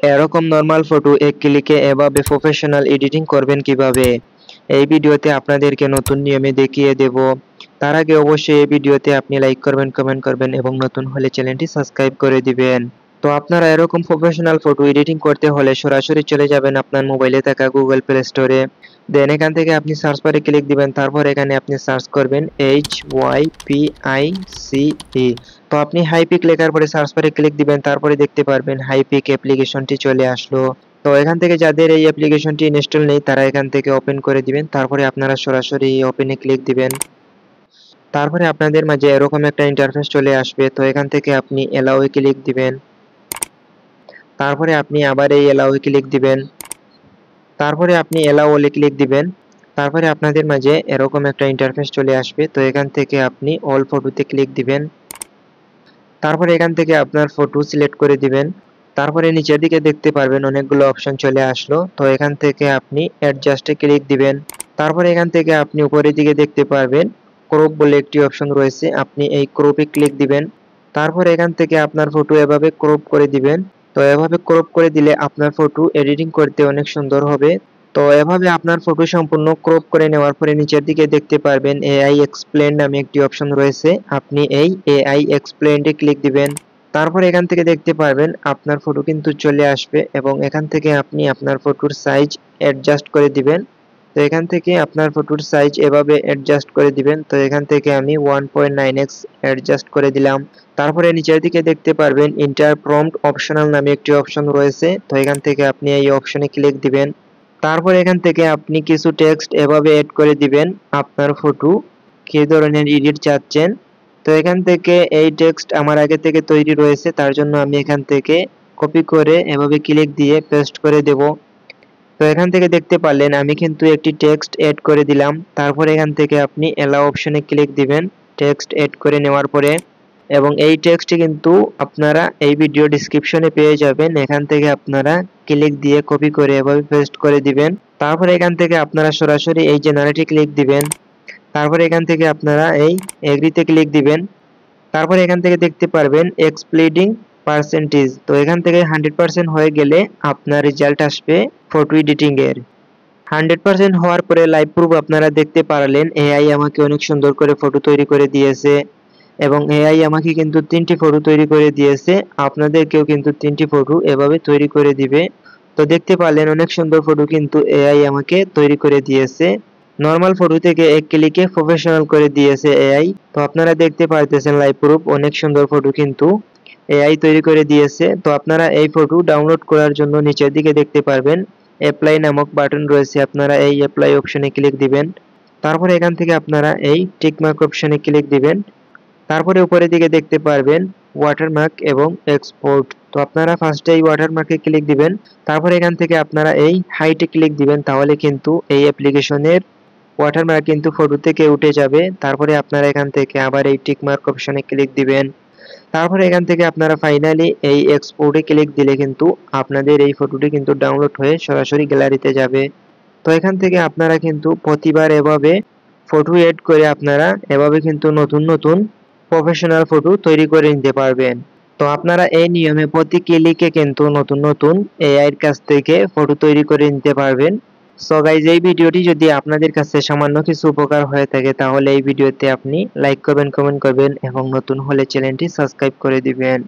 এরকম normal photo এক ক্লিকে এভাবে প্রফেশনাল এডিটিং করবেন কিভাবে, এই ভিডিওতে আপনাদেরকে নতুন নিয়মে দেখিয়ে দেব। তার আগে অবশ্যই এই ভিডিওতে আপনি লাইক করবেন, কমেন্ট করবেন এবং নতুন হলে চ্যানেলটি সাবস্ক্রাইব করে দিবেন। তো আপনারা এরকম প্রফেশনাল ফটো এডিটিং করতে হলে সরাসরি চলে যাবেন আপনার মোবাইলে থাকা গুগল প্লে স্টোরে। দেন এখান থেকে আপনি সার্চ বারে ক্লিক দিবেন, তারপর এখানে আপনি সার্চ করবেন HYPICE। তো আপনি হাইপিক লেখার পরে সার্চ বারে ক্লিক দিবেন, তারপরে দেখতে পারবেন হাইপিক অ্যাপ্লিকেশনটি চলে আসলো। তো এখান থেকে যাদের এই অ্যাপ্লিকেশনটি ইনস্টল নেই তারা এখান থেকে ওপেন করে দিবেন, তারপরে আপনারা সরাসরি ওপেনে ক্লিক দিবেন। তারপরে আপনাদের মাঝে এরকম একটা ইন্টারফেস চলে আসবে। তো এখান থেকে আপনি এলাও এ ক্লিক দিবেন, তারপরে আপনি আবার এই এলাও এ ক্লিক দিবেন, তারপরে আপনি এলাও অলে ক্লিক দিবেন। তারপরে আপনাদের মাঝে এরকম একটা ইন্টারফেস চলে আসবে। তো এখান থেকে আপনি অল ফটোতে ক্লিক দিবেন, তারপরে এখান থেকে আপনার ফটো সিলেক্ট করে দিবেন। তারপরে নিচের দিকে দেখতে পারবেন অনেকগুলো অপশন চলে আসলো। তো এখান থেকে আপনি অ্যাডজাস্টে ক্লিক দিবেন, তারপরে এখান থেকে আপনি উপরের দিকে দেখতে পারবেন ক্রপ বলে একটি অপশন রয়েছে, আপনি এই ক্রপে ক্লিক দিবেন। তারপরে এখান থেকে আপনার ফটো এভাবে ক্রপ করে দিবেন। তো এভাবে ক্রপ করে দিলে আপনার ফটো এডিটিং করতে অনেক সুন্দর হবে। তো এভাবে আপনার ফটো সম্পূর্ণ ক্রপ করে নেওয়ার পরে নিচের দিকে দেখতে পারবেন এআই এক্সপ্লেন নামে একটি অপশন রয়েছে, আপনি এই এআই এক্সপ্লেনটে ক্লিক দিবেন। তারপর এখান থেকে দেখতে পারবেন আপনার ফটো কিন্তু চলে আসবে এবং এখান থেকে আপনি আপনার ফটোর সাইজ অ্যাডজাস্ট করে দিবেন। তো এখান থেকে আপনার ফটোর সাইজ এভাবে অ্যাডজাস্ট করে দিবেন। তো এখান থেকে আমি 1.9x অ্যাডজাস্ট করে দিলাম। তারপরে নিচের দিকে দেখতে পারবেন ইন্টার প্রম্পট অপশনাল নামে একটি অপশন রয়েছে, তো এখান থেকে আপনি এই অপশনে ক্লিক দিবেন। তারপর এখান থেকে আপনি কিছু টেক্সট এভাবে এড করে দিবেন, আপনার ফটো কী ধরনের এডিট চাচ্ছেন। তো এখান থেকে এই টেক্সট আমার আগে থেকে তৈরি রয়েছে, তার জন্য আমি এখান থেকে কপি করে এভাবে ক্লিক দিয়ে পেস্ট করে দেব। তো এখান থেকে দেখতে পারলেন আমি কিন্তু একটি টেক্সট এড করে দিলাম। তারপর এখান থেকে আপনি এলাও অপশনে ক্লিক দিবেন টেক্সট এড করে নেওয়ার পরে, এবং এই টেক্সটটি কিন্তু আপনারা এই ভিডিও ডেসক্রিপশনে পেয়ে যাবেন। এখান থেকে আপনারা ক্লিক দিয়ে কপি করে এভাবে পেস্ট করে দিবেন। তারপর এখান থেকে আপনারা সরাসরি এই জেনারেটে ক্লিক দিবেন। তারপর এখান থেকে আপনারা এই এগ্রিতে ক্লিক দিবেন। তারপর এখান থেকে দেখতে পারবেন এক্সপ্লিডিং পার্সেন্টেজ। তো এখান থেকে 100% হয়ে গেলে আপনার রেজাল্ট আসবে ফটো এডিটিং এর। 100% হওয়ার পরে লাইভ প্রুফ আপনারা দেখতে পারলেন এআই আমাকে অনেক সুন্দর করে ফটো তৈরি করে দিয়েছে, এবং এআই আমাকে কিন্তু 3টি ফটো তৈরি করে দিয়েছে। আপনাদেরকেও কিন্তু 3টি ফটো এভাবে তৈরি করে দিবে। তো দেখতে পারলেন অনেক সুন্দর ফটো কিন্তু এআই আমাকে তৈরি করে দিয়েছে। নরমাল ফটো থেকে এক ক্লিকে প্রফেশনাল করে দিয়েছে এআই। তো আপনারা দেখতে পারতেছেন লাইভ প্রুফ অনেক সুন্দর ফটো কিন্তু এআই তৈরি করে দিয়েছে। তো আপনারা এই ফটো ডাউনলোড করার জন্য নিচের দিকে দেখতে পারবেন অ্যাপ্লাই নামক বাটন রয়েছে, আপনারা এই অ্যাপ্লাই অপশনে ক্লিক দিবেন। তারপরে এখান থেকে আপনারা এই টিকমার্ক অপশনে ক্লিক দিবেন। তারপরে উপরের দিকে দেখতে পারবেন ওয়াটারমার্ক এবং এক্সপোর্ট। তো আপনারা ফার্স্টে এই ওয়াটারমার্কে ক্লিক দিবেন, তারপরে এখান থেকে আপনারা এই হাইটে ক্লিক দিবেন, তাহলে কিন্তু এই অ্যাপ্লিকেশনের ওয়াটারমার্ক কিন্তু ফটো থেকে উঠে যাবে। তারপরে আপনারা এখান থেকে আবার এই টিকমার্ক অপশনে ক্লিক দিবেন। তারপরে এখান থেকে আপনারা ফাইনালি এই এক্সপোর্টে ক্লিক দিলে কিন্তু আপনাদের এই ফটোটি কিন্তু ডাউনলোড হয়ে সরাসরি গ্যালারিতে যাবে। তো এখান থেকে আপনারা কিন্তু প্রতিবার এভাবে ফটো এড করে আপনারা এভাবে কিন্তু নতুন নতুন প্রফেশনাল ফটো তৈরি করে নিতে পারবেন। তো আপনারা এই নিয়মে প্রতি ক্লিকে কিন্তু নতুন নতুন এআই এর কাছ থেকে ফটো তৈরি করে নিতে পারবেন। সো গাইজ, এই ভিডিওটি যদি আপনাদের কাছে সামান্য কিছু উপকার হয়ে থাকে তাহলে এই ভিডিওতে আপনি লাইক করবেন, কমেন্ট করবেন এবং নতুন হলে চ্যানেলটি সাবস্ক্রাইব করে দিবেন।